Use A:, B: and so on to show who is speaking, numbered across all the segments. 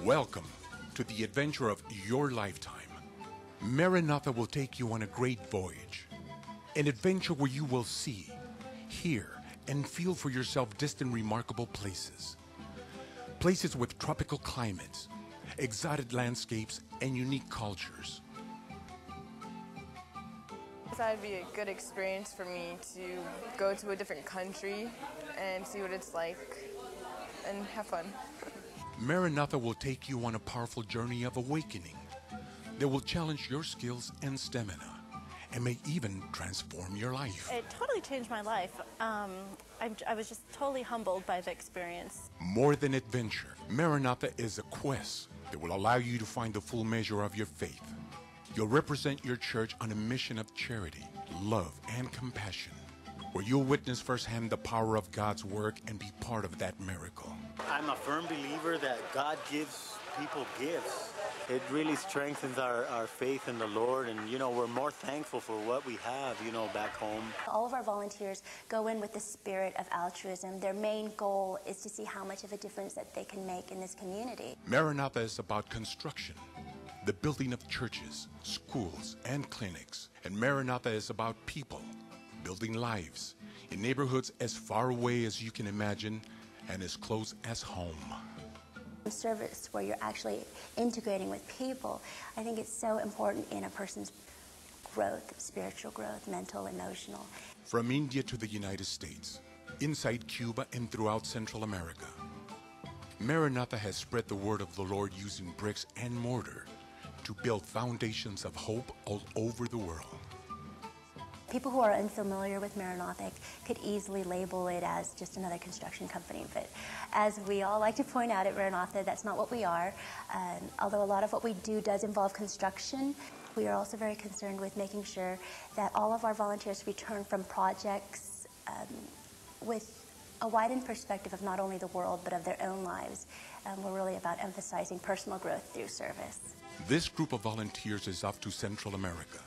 A: Welcome to the adventure of your lifetime. Maranatha will take you on a great voyage. An adventure where you will see, hear, and feel for yourself distant remarkable places. Places with tropical climates, exotic landscapes, and unique cultures.
B: I thought it'd be a good experience for me to go to a different country and see what it's like and have fun.
A: Maranatha will take you on a powerful journey of awakening that will challenge your skills and stamina and may even transform your life.
C: It totally changed my life. I was just totally humbled by the experience.
A: More than adventure, Maranatha is a quest that will allow you to find the full measure of your faith. You'll represent your church on a mission of charity, love, and compassion, where you'll witness firsthand the power of God's work and be part of that miracle.
D: I'm a firm believer that God gives people gifts. It really strengthens our faith in the Lord, and we're more thankful for what we have, back home.
E: All of our volunteers go in with the spirit of altruism. Their main goal is to see how much of a difference that they can make in this community.
A: Maranatha is about construction, the building of churches, schools, and clinics. And Maranatha is about people, building lives in neighborhoods as far away as you can imagine and as close as home.
E: Service where you're actually integrating with people, I think it's so important in a person's growth, spiritual growth, mental, emotional.
A: From India to the United States, inside Cuba and throughout Central America, Maranatha has spread the word of the Lord using bricks and mortar to build foundations of hope all over the world.
E: People who are unfamiliar with Maranatha could easily label it as just another construction company, but as we all like to point out at Maranatha, that's not what we are. Although a lot of what we do does involve construction, we are also very concerned with making sure that all of our volunteers return from projects with a widened perspective of not only the world, but of their own lives. We're really about emphasizing personal growth through service.
A: This group of volunteers is off to Central America.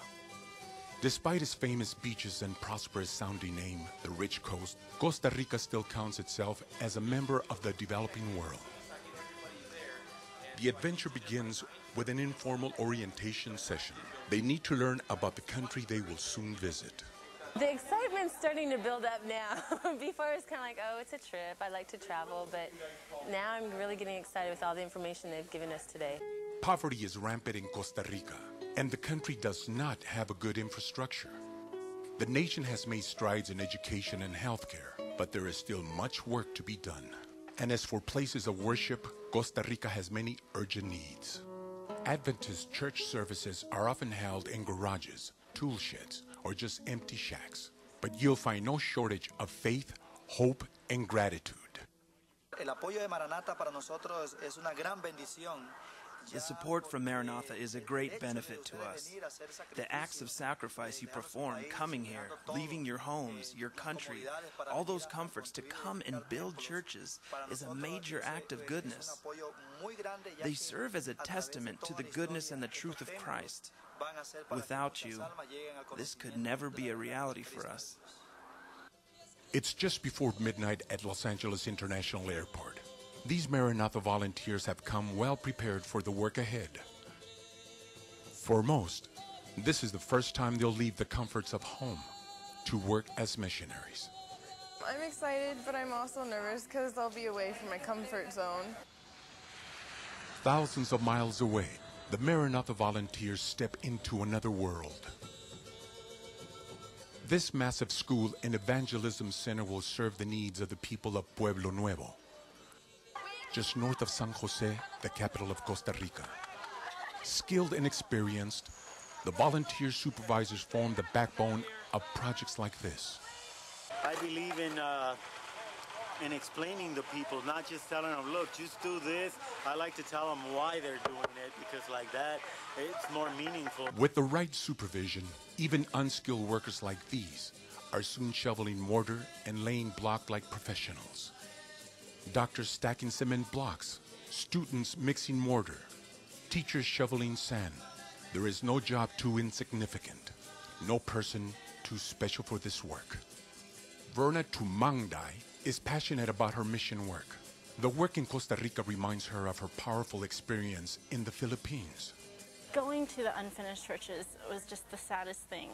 A: Despite its famous beaches and prosperous-sounding name, the Rich Coast, Costa Rica still counts itself as a member of the developing world. The adventure begins with an informal orientation session. They need to learn about the country they will soon visit.
C: The excitement's starting to build up now. Before it was kind of like, oh, it's a trip, I like to travel, but now I'm really getting excited with all the information they've given us today.
A: Poverty is rampant in Costa Rica, and the country does not have a good infrastructure. The nation has made strides in education and healthcare, but there is still much work to be done. And as for places of worship, Costa Rica has many urgent needs. Adventist church services are often held in garages, tool sheds, or just empty shacks. But you'll find no shortage of faith, hope, and gratitude.
F: El apoyo de Maranatha para nosotros es una gran bendición.
G: The support from Maranatha is a great benefit to us. The acts of sacrifice you perform coming here, leaving your homes, your country, all those comforts to come and build churches is a major act of goodness. They serve as a testament to the goodness and the truth of Christ. Without you, this could never be a reality for us.
A: It's just before midnight at Los Angeles International Airport. These Maranatha volunteers have come well prepared for the work ahead. For most, this is the first time they'll leave the comforts of home to work as missionaries.
B: I'm excited, but I'm also nervous because I'll be away from my comfort zone.
A: Thousands of miles away, the Maranatha volunteers step into another world. This massive school and evangelism center will serve the needs of the people of Pueblo Nuevo, just north of San Jose, the capital of Costa Rica. Skilled and experienced, the volunteer supervisors form the backbone of projects like this.
D: I believe in explaining to people, not just telling them, look, just do this. I like to tell them why they're doing it, because like that, it's more meaningful.
A: With the right supervision, even unskilled workers like these are soon shoveling mortar and laying block like professionals. Doctors stacking cement blocks, students mixing mortar, teachers shoveling sand. There is no job too insignificant, no person too special for this work. Verna Tumangdai is passionate about her mission work. The work in Costa Rica reminds her of her powerful experience in the Philippines.
H: Going to the unfinished churches was just the saddest thing.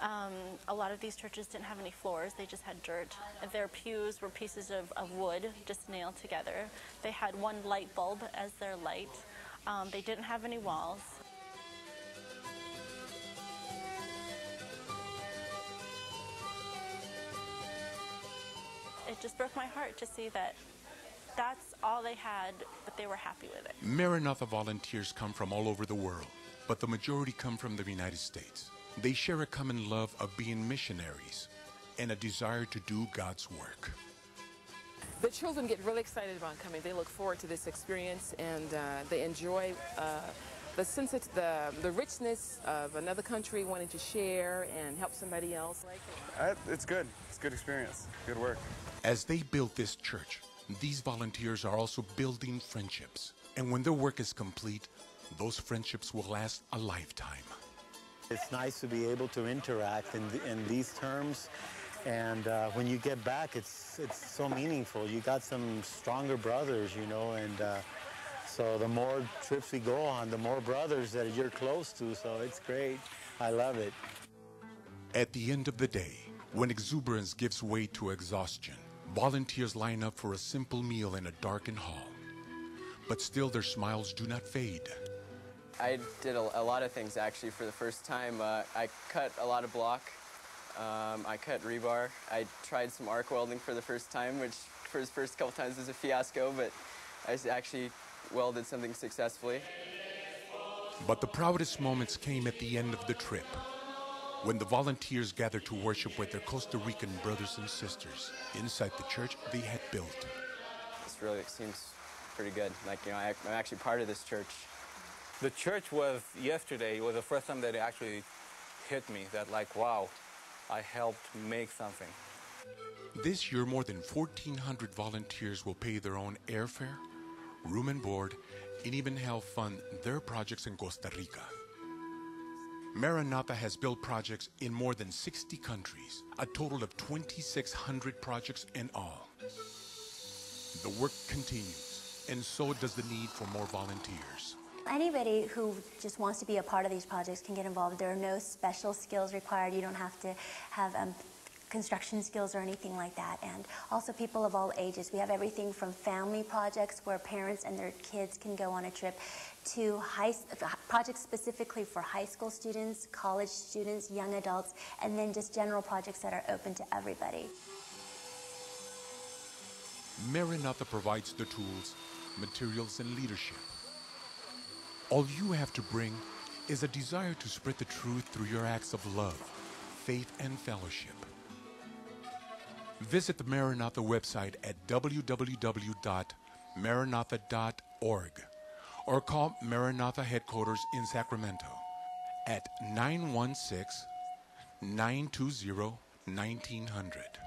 H: A lot of these churches didn't have any floors, they just had dirt. Their pews were pieces of wood just nailed together. They had one light bulb as their light. They didn't have any walls. It just broke my heart to see that that's all they had, but they were happy with it.
A: Maranatha volunteers come from all over the world, but the majority come from the United States. They share a common love of being missionaries and a desire to do God's work.
I: The children get really excited about coming. They look forward to this experience, and they enjoy the sense of the richness of another country wanting to share and help somebody else.
J: It's good. It's a good experience. Good work.
A: As they build this church, these volunteers are also building friendships. And when their work is complete, those friendships will last a lifetime.
D: It's nice to be able to interact in these terms, and when you get back, it's so meaningful. You got some stronger brothers, you know, and so the more trips we go on, the more brothers that you're close to, so it's great. I love it.
A: At the end of the day, when exuberance gives way to exhaustion, volunteers line up for a simple meal in a darkened hall. But still their smiles do not fade.
K: I did a lot of things actually for the first time. I cut a lot of block. I cut rebar. I tried some arc welding for the first time, which for the first couple times was a fiasco, but I actually welded something successfully.
A: But the proudest moments came at the end of the trip, when the volunteers gathered to worship with their Costa Rican brothers and sisters inside the church they had built.
K: This really seems pretty good. Like, you know, I'm actually part of this church.
J: The church was yesterday. It was the first time that it actually hit me that, like, wow, I helped make something.
A: This year, more than 1,400 volunteers will pay their own airfare, room and board, and even help fund their projects in Costa Rica. Maranatha has built projects in more than 60 countries, a total of 2,600 projects in all. The work continues, and so does the need for more volunteers.
E: Anybody who just wants to be a part of these projects can get involved. There are no special skills required. You don't have to have construction skills or anything like that. And also people of all ages. We have everything from family projects where parents and their kids can go on a trip to projects specifically for high school students, college students, young adults, and then just general projects that are open to everybody.
A: Maranatha provides the tools, materials, and leadership. All you have to bring is a desire to spread the truth through your acts of love, faith, and fellowship. Visit the Maranatha website at www.maranatha.org or call Maranatha headquarters in Sacramento at 916-920-1900.